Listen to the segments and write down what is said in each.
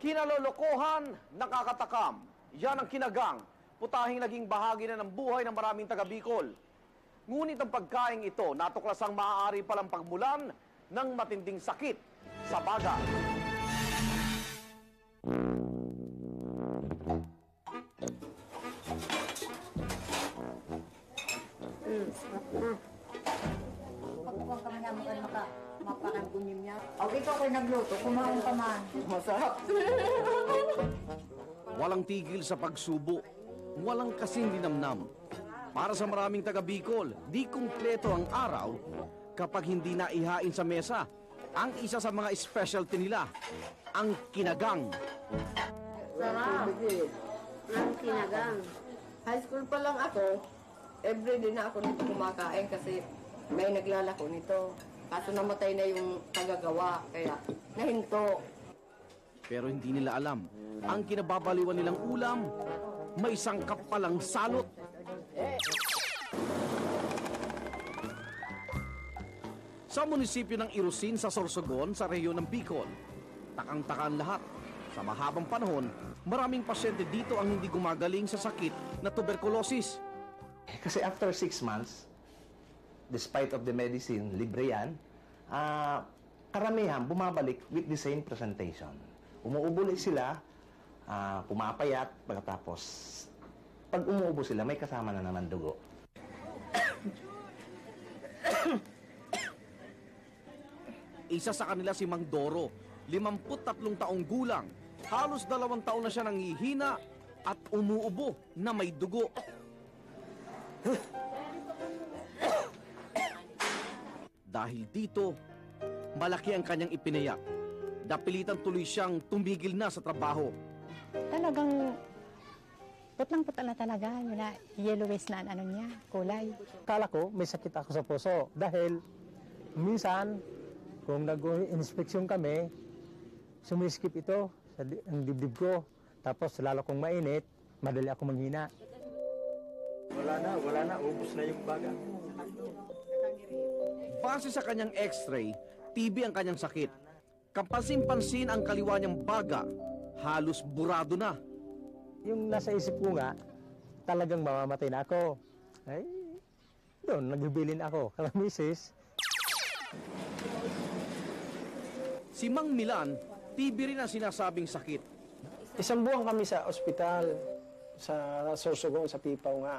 Kinalolokohan, nakakatakam. Yan ang kinagang. Putahing naging bahagi na ng buhay ng maraming taga Bicol. Ngunit ang pagkaing ito, natuklasang maaari palang pagmulan ng matinding sakit sa baga. Pagkukuha ka man naman mapakagunim niya. O ito ako'y nagluto, kumain ka man. Masarap. Walang tigil sa pagsubo, walang kasing linamnam. Para sa maraming taga Bicol, di kumpleto ang araw kapag hindi na ihain sa mesa ang isa sa mga specialty nila, ang kinagang. Sarap. Ang kinagang. High school pa lang ako, everyday na ako nito kumakain kasi may naglalako nito. Kaso namatay na yung tagagawa, kaya nahinto. Pero hindi nila alam, ang kinababaliwan nilang ulam, may sangkap palang salot. Sa munisipyo ng Irusin sa Sorsogon sa rehiyon ng Bicol, takang-takaan lahat. Sa mahabang panahon, maraming pasyente dito ang hindi gumagaling sa sakit na tuberculosis. Kasi after 6 months, despite of the medicine, libre yan, karamihan bumabalik with the same presentation. Umuubo sila, pumapayat, pagkatapos pag umuubo sila, may kasama na naman dugo. Isa sa kanila si Mang Doro, 53 taong gulang. Halos 2 taon na siya nanghihina at umuubo na may dugo. Dahil dito, malaki ang kanyang ipinayak. Napilitan tuloy siyang tumigil na sa trabaho. Talagang putlang-putla na talaga. Yun na, yellowish na ano niya, kulay. Kala ko may sakit ako sa puso dahil minsan kung nag-inspeksyon kami, sumiskip ito sa ang dibdib ko. Tapos lalo kong mainit, madali ako manghina. Wala na, ubos na yung baga. Base sa kanyang x-ray, TB ang kanyang sakit. Kapansin-pansin ang kaliwa niyang baga, halos burado na. Yung nasa isip ko nga, talagang mamamatay na ako. Ay, doon, nagbibilin ako. Kalamisis. Si Mang Milan, TB rin ang sinasabing sakit. 1 buwan kami sa ospital, sa Sorsogon, sa Pipaw nga.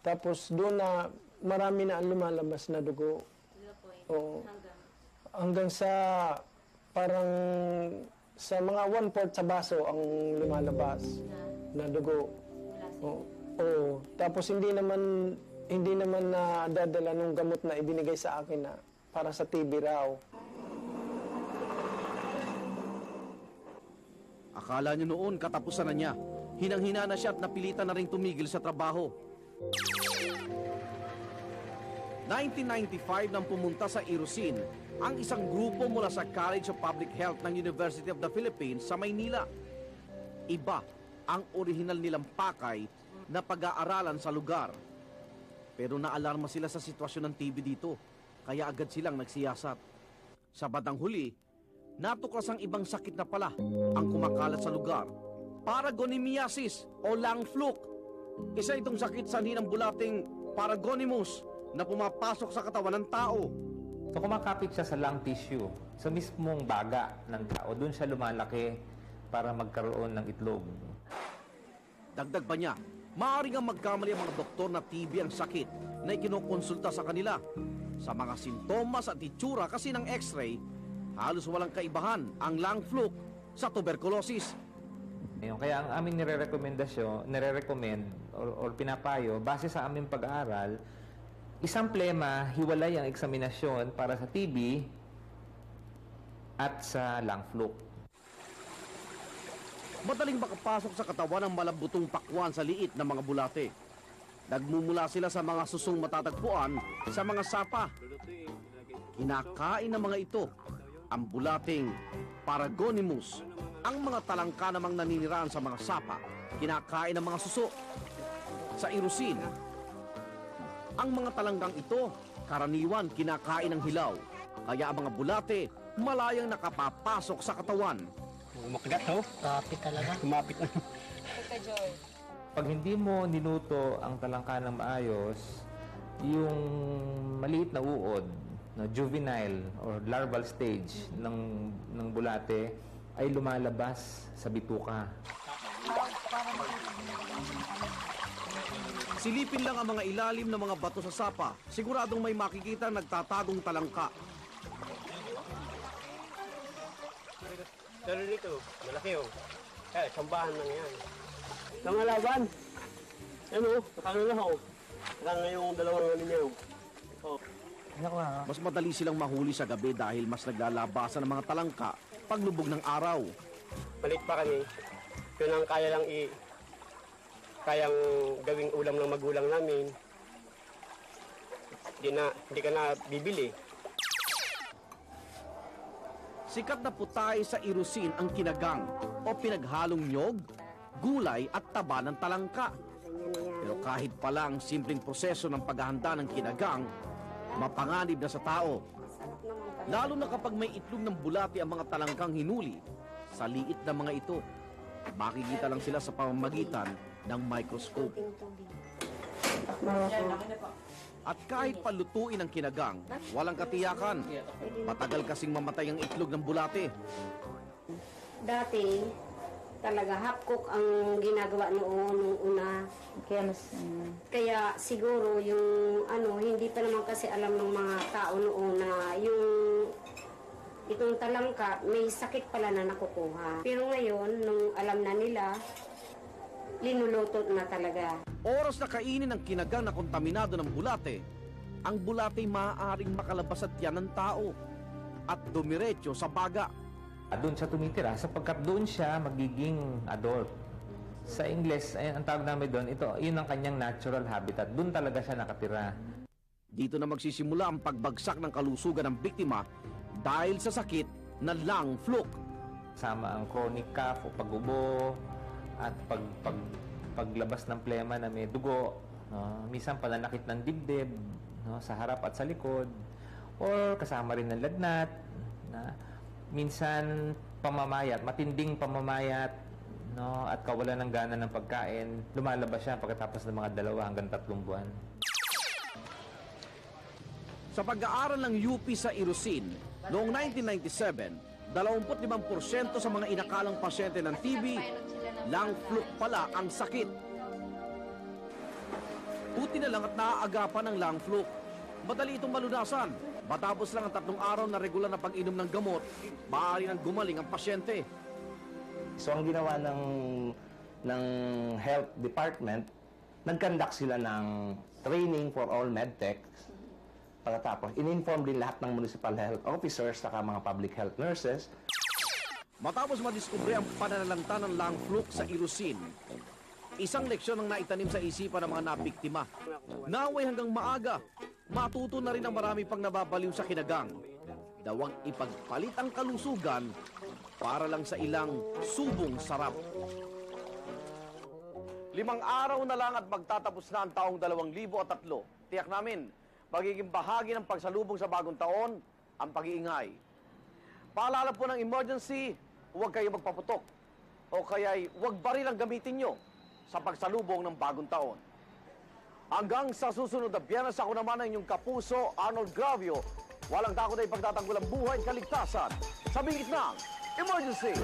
Tapos doon na marami na ang lumalabas na dugo. O, hanggang sa parang sa mga 1/4 sa baso ang lumalabas na dugo. O, tapos hindi naman na dadala nung gamot na ibinigay sa akin na para sa TB raw. Akala niyo noon katapusan na niya. Hinang-hina na siya at napilitan na rin tumigil sa trabaho. 1995 nang pumunta sa Irusin ang isang grupo mula sa College of Public Health ng University of the Philippines sa Maynila. Iba ang orihinal nilang pakay na pag-aaralan sa lugar. Pero naalarma sila sa sitwasyon ng TB dito, kaya agad silang nagsiyasat. Sa bandang huli, natuklas ang ibang sakit na pala ang kumakalat sa lugar. Paragonimiasis o lung fluke. Isa itong sakit sanhi ng bulating Paragonimus na pumapasok sa katawan ng tao. So kumakapit siya sa lung tissue, sa mismong baga ng tao. Doon siya lumalaki para magkaroon ng itlog. Dagdag pa niya, maaaring ang magkamali ang mga doktor na TB ang sakit na ikinukonsulta sa kanila. Sa mga sintomas at itsura kasi ng x-ray, halos walang kaibahan ang lung fluke sa tuberculosis. Kaya ang aming nire-recommend or pinapayo, base sa aming pag-aaral, isang plema, hiwalay ang eksaminasyon para sa TB at sa lung fluke. Madaling makapasok sa katawan ng malambutong pakwan sa liit ng mga bulate. Nagmumula sila sa mga susong matatagpuan sa mga sapa. Kinakain ng mga ito ang bulating Paragonimus. Ang mga talangka namang naniniraan sa mga sapa, kinakain ng mga suso. Sa Irusin, ang mga talanggang ito, karaniwan kinakain ng hilaw. Kaya ang mga bulate, malayang nakapapasok sa katawan. Umakagat, ho? Kapit talaga. Kumapit na. Pag hindi mo niluto ang talangka ng maayos, yung maliit na uod, na juvenile or larval stage ng bulate ay lumalabas sa bituka. Silipin lang ang mga ilalim ng mga bato sa sapa. Siguradong may makikita nagtatagong talangka. Pero dito, malaki, ho. Sambahan lang yan. Namalaban. Ano, nakano na, ho. Nakano yung dalawang ano niya, ho. Mas madali silang mahuli sa gabi dahil mas naglalabasan ng mga talangka paglubog ng araw. Malit pa kami. Yun ang kayang gawing ulam ng magulang namin. Hindi ka na bibili. Sikat na putay sa Irusin ang kinagang o pinaghalong nyog, gulay at taba ng talangka. Pero kahit palang simpleng proseso ng paghahanda ng kinagang, mapanganib na sa tao. Lalo na kapag may itlog ng bulati ang mga talangkang hinuli, sa liit na mga ito, makikita lang sila sa pamamagitan ng microscope. At kahit palutuin ang kinagang, walang katiyakan. Matagal kasing mamatay ang itlog ng bulate. Dati, talaga half-cook ang ginagawa noon nung una. Kaya siguro yung hindi pa naman kasi alam ng mga tao noon na yung itong talangka may sakit pala na nakukuha. Pero ngayon, nung alam na nila, linulutot na talaga. Oras na kainin ang kinagang na kontaminado ng bulate, ang bulate maaaring makalabas sa tiyan ng tao at dumiretso sa baga. Doon siya tumitira sapagkat doon siya magiging adult. Sa Ingles, ang tawag namin doon, yun ang kanyang natural habitat. Doon talaga siya nakatira. Dito na magsisimula ang pagbagsak ng kalusugan ng biktima dahil sa sakit na lung fluke. Sama ang chronic cough o pag-ubo at paglabas ng plema na may dugo, no? Minsan pananakit ng dibdib, no? Sa harap at sa likod, or kasama rin ng lagnat, na minsan pamamayat, matinding pamamayat, no? At kawalan ng gana ng pagkain, lumalabas siya pagkatapos ng mga 2 hanggang 3 buwan. Sa pag-aaral ng UP sa Irusin, noong 1997, 25% sa mga inakalang pasyente ng TB, lung fluke pala ang sakit. Buti na lang at naaagapan ng lung fluke. Madali itong malunasan. Matapos lang ang 3 araw na regular na pag-inom ng gamot, maaari nang gumaling ang pasyente. So ang ginawa ng health department, nag-conduct sila ng training for all medtechs. Pagkatapos, in-inform din lahat ng municipal health officers saka mga public health nurses. Matapos madiskubre ang pananalanta ng lung fluke sa Irusin, isang leksyon ang naitanim sa isipan ng mga nabiktima. Naway hanggang maaga, matuto na rin ang marami pang nababaliw sa kinagang. Dawang ipagpalit ang kalusugan para lang sa ilang subong sarap. 5 araw na lang at magtatapos na ang taong 2003. Tiyak namin, magiging bahagi ng pagsalubong sa bagong taon ang pag-iingay. Paalala po ng emergency, huwag kayo magpaputok o kaya'y huwag baril ang gamitin nyo sa pagsalubong ng bagong taon. Hanggang sa susunod na Biyernes, ako naman ang inyong kapuso, Arnold Gravio. Walang takot ay pagtatanggol ang buhay at kaligtasan sa bingit ng emergency.